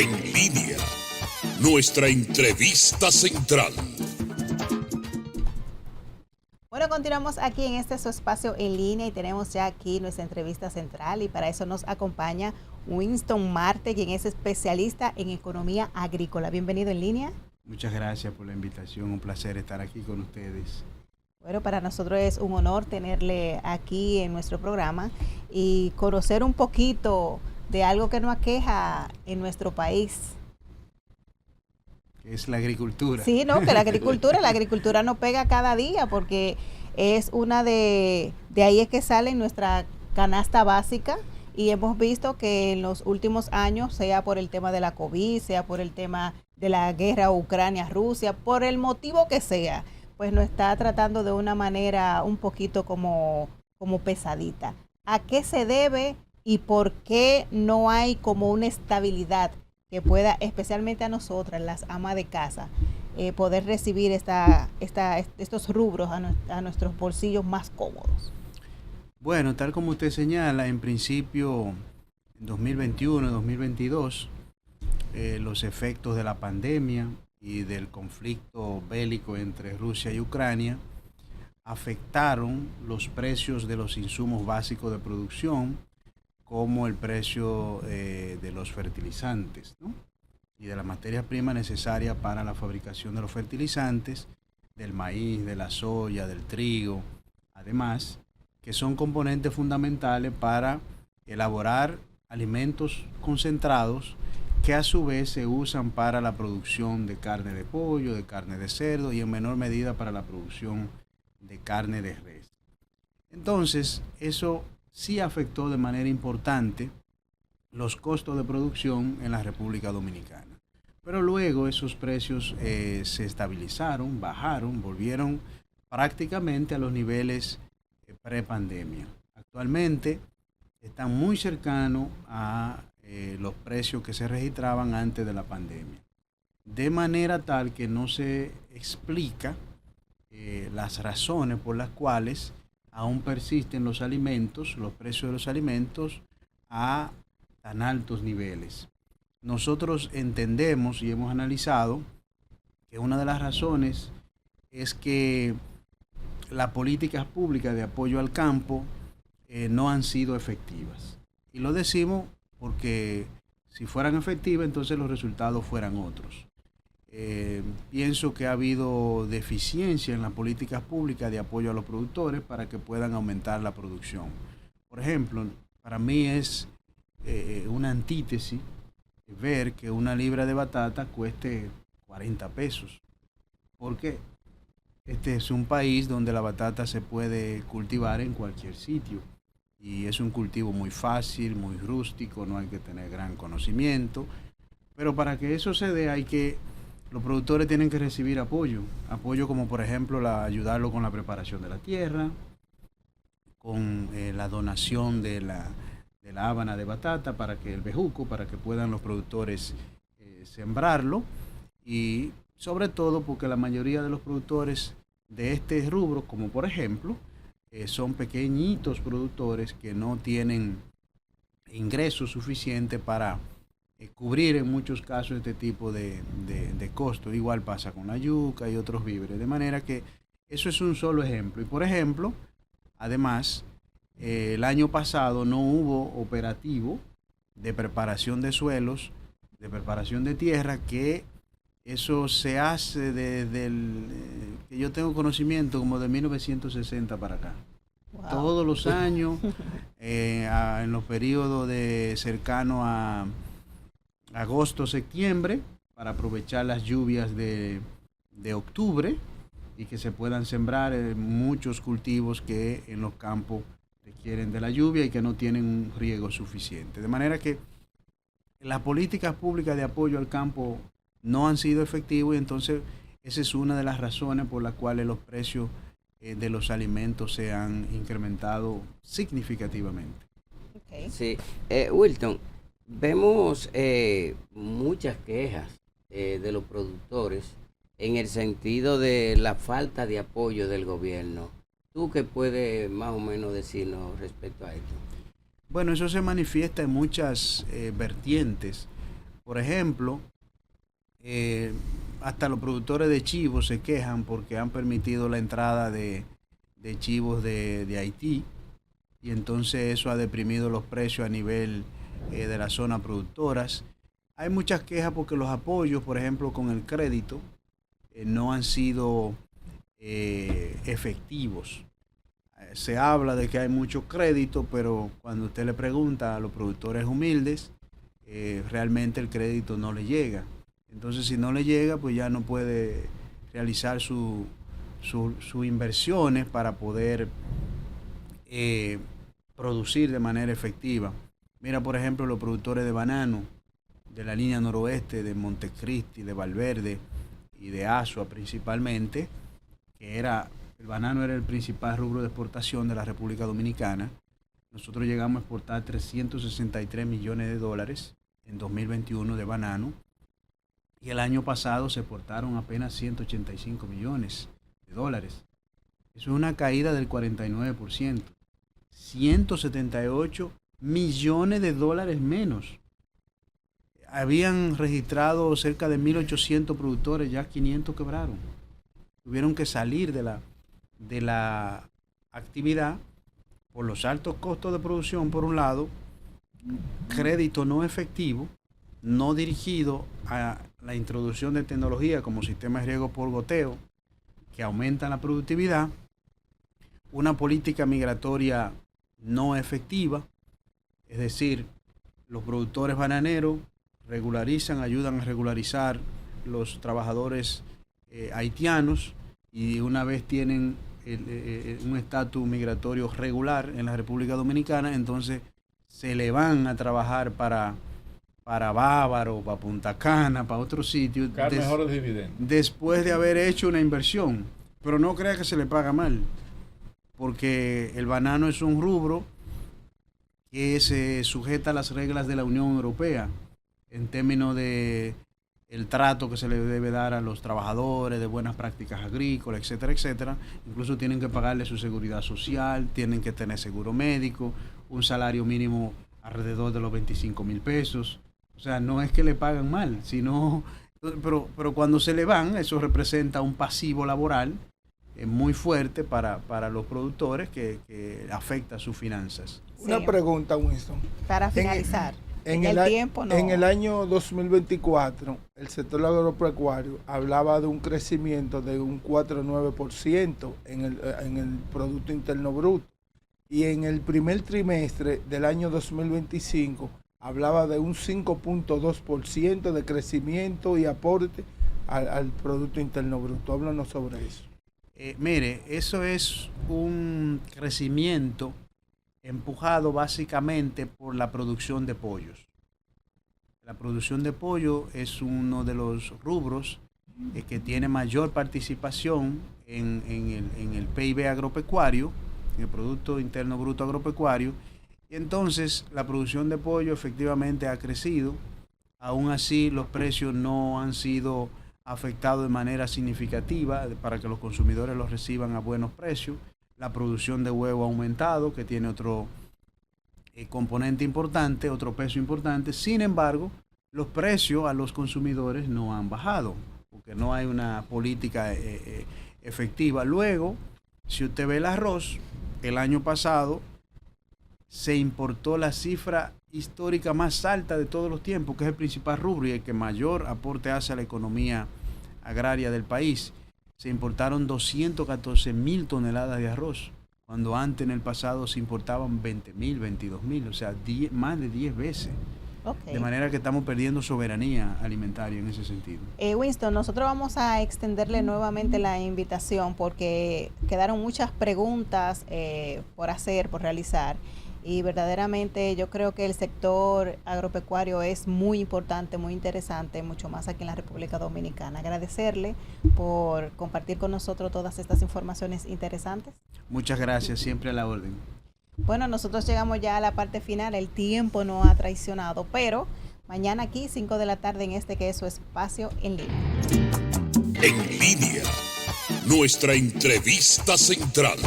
En línea, nuestra entrevista central. Bueno, continuamos aquí en este su espacio en línea y tenemos ya aquí nuestra entrevista central y para eso nos acompaña Winston Marte, quien es especialista en economía agrícola. Bienvenido en línea. Muchas gracias por la invitación, un placer estar aquí con ustedes. Bueno, para nosotros es un honor tenerle aquí en nuestro programa y conocer un poquito de algo que nos aqueja en nuestro país. Que es la agricultura. Sí, no, que la agricultura nos pega cada día porque es una de ahí es que sale nuestra canasta básica y hemos visto que en los últimos años, sea por el tema de la COVID, sea por el tema de la guerra Ucrania-Rusia, por el motivo que sea, pues nos está tratando de una manera un poquito como pesadita. ¿A qué se debe y por qué no hay como una estabilidad que pueda, especialmente a nosotras, las amas de casa, poder recibir estos rubros a nuestros bolsillos más cómodos? Bueno, tal como usted señala, en principio, en 2021, 2022, los efectos de la pandemia y del conflicto bélico entre Rusia y Ucrania afectaron los precios de los insumos básicos de producción, como el precio de los fertilizantes, ¿no? Y de la materia prima necesaria para la fabricación de los fertilizantes, del maíz, de la soya, del trigo, además, que son componentes fundamentales para elaborar alimentos concentrados que a su vez se usan para la producción de carne de pollo, de carne de cerdo y en menor medida para la producción de carne de res. Entonces, eso sí afectó de manera importante los costos de producción en la República Dominicana. Pero luego esos precios se estabilizaron, bajaron, volvieron prácticamente a los niveles prepandemia. Actualmente están muy cercanos a los precios que se registraban antes de la pandemia. De manera tal que no se explica las razones por las cuales aún persisten los alimentos, los precios de los alimentos a tan altos niveles. Nosotros entendemos y hemos analizado que una de las razones es que las políticas públicas de apoyo al campo no han sido efectivas. Y lo decimos porque si fueran efectivas, entonces los resultados fueran otros. Pienso que ha habido deficiencia en las políticas públicas de apoyo a los productores para que puedan aumentar la producción. Por ejemplo, para mí es una antítesis ver que una libra de batata cueste 40 pesos. ¿Por qué? Este es un país donde la batata se puede cultivar en cualquier sitio y es un cultivo muy fácil, muy rústico, no hay que tener gran conocimiento, pero para que eso se dé los productores tienen que recibir apoyo como por ejemplo ayudarlo con la preparación de la tierra, con la donación de la habana de batata para que el bejuco, para que puedan los productores sembrarlo y sobre todo porque la mayoría de los productores de este rubro, como por ejemplo, son pequeñitos productores que no tienen ingresos suficientes para cubrir en muchos casos este tipo de costos. Igual pasa con la yuca y otros víveres. De manera que eso es un solo ejemplo. Y por ejemplo, además, el año pasado no hubo operativo de preparación de suelos, de preparación de tierra, que eso se hace desde que yo tengo conocimiento como de 1960 para acá. Wow. Todos los años, en los periodos cercanos a agosto, septiembre, para aprovechar las lluvias de octubre y que se puedan sembrar muchos cultivos que en los campos requieren de la lluvia y que no tienen un riego suficiente. De manera que las políticas públicas de apoyo al campo no han sido efectivos y entonces esa es una de las razones por las cuales los precios de los alimentos se han incrementado significativamente. Okay. Sí, Wilton, vemos muchas quejas de los productores en el sentido de la falta de apoyo del gobierno. ¿Tú qué puedes más o menos decirnos respecto a esto? Bueno, eso se manifiesta en muchas vertientes. Por ejemplo, hasta los productores de chivos se quejan porque han permitido la entrada de chivos de Haití, y entonces eso ha deprimido los precios a nivel de las zonas productoras. Hay muchas quejas porque los apoyos, por ejemplo, con el crédito, no han sido efectivos. Se habla de que hay mucho crédito, pero cuando usted le pregunta a los productores humildes, realmente el crédito no le llega. Entonces, si no le llega, pues ya no puede realizar sus inversiones para poder producir de manera efectiva. Mira, por ejemplo, los productores de banano de la línea noroeste, de Montecristi, de Valverde y de Asua principalmente, que el banano era el principal rubro de exportación de la República Dominicana. Nosotros llegamos a exportar 363 millones de dólares en 2021 de banano, y el año pasado se exportaron apenas 185 millones de dólares. Eso es una caída del 49%. 178 millones de dólares menos. Habían registrado cerca de 1.800 productores, ya 500 quebraron. Tuvieron que salir de la actividad por los altos costos de producción, por un lado, crédito no efectivo, no dirigido a la introducción de tecnología como sistemas de riego por goteo, que aumentan la productividad, una política migratoria no efectiva, es decir, los productores bananeros ayudan a regularizar los trabajadores haitianos, y una vez tienen un estatus migratorio regular en la República Dominicana, entonces se le van a trabajar para Bávaro, para Punta Cana, para otros sitios, mejores dividendos, después de haber hecho una inversión. Pero no crea que se le paga mal, porque el banano es un rubro que se sujeta a las reglas de la Unión Europea en términos de el trato que se le debe dar a los trabajadores, de buenas prácticas agrícolas, etcétera, etcétera. Incluso tienen que pagarle su seguridad social, tienen que tener seguro médico, un salario mínimo alrededor de los 25,000 pesos. O sea, no es que le pagan mal, sino, pero cuando se le van, eso representa un pasivo laboral muy fuerte para los productores que afecta a sus finanzas. Una pregunta, Winston. Para finalizar. En el año 2024, el sector agropecuario hablaba de un crecimiento de un 4,9% en el Producto Interno Bruto. Y en el primer trimestre del año 2025 hablaba de un 5,2% de crecimiento y aporte al Producto Interno Bruto. Háblanos sobre eso. Mire, eso es un crecimiento empujado básicamente por la producción de pollos. La producción de pollo es uno de los rubros que tiene mayor participación en el PIB agropecuario, en el Producto Interno Bruto agropecuario, y entonces la producción de pollo efectivamente ha crecido. Aún así, los precios no han sido afectados de manera significativa para que los consumidores los reciban a buenos precios. La producción de huevo ha aumentado, que tiene otro componente importante, otro peso importante. Sin embargo, los precios a los consumidores no han bajado, porque no hay una política efectiva. Luego, si usted ve el arroz, el año pasado se importó la cifra histórica más alta de todos los tiempos, que es el principal rubro y el que mayor aporte hace a la economía agraria del país. Se importaron 214,000 toneladas de arroz, cuando antes en el pasado se importaban 20,000, 22,000, o sea, más de 10 veces. Okay. De manera que estamos perdiendo soberanía alimentaria en ese sentido. Winston, nosotros vamos a extenderle nuevamente la invitación porque quedaron muchas preguntas por realizar. Y verdaderamente yo creo que el sector agropecuario es muy importante, muy interesante, mucho más aquí en la República Dominicana. Agradecerle por compartir con nosotros todas estas informaciones interesantes. Muchas gracias, siempre a la orden. Bueno, nosotros llegamos ya a la parte final, el tiempo nos ha traicionado, pero mañana aquí, 5 de la tarde en que es su espacio en línea. En línea, nuestra entrevista central.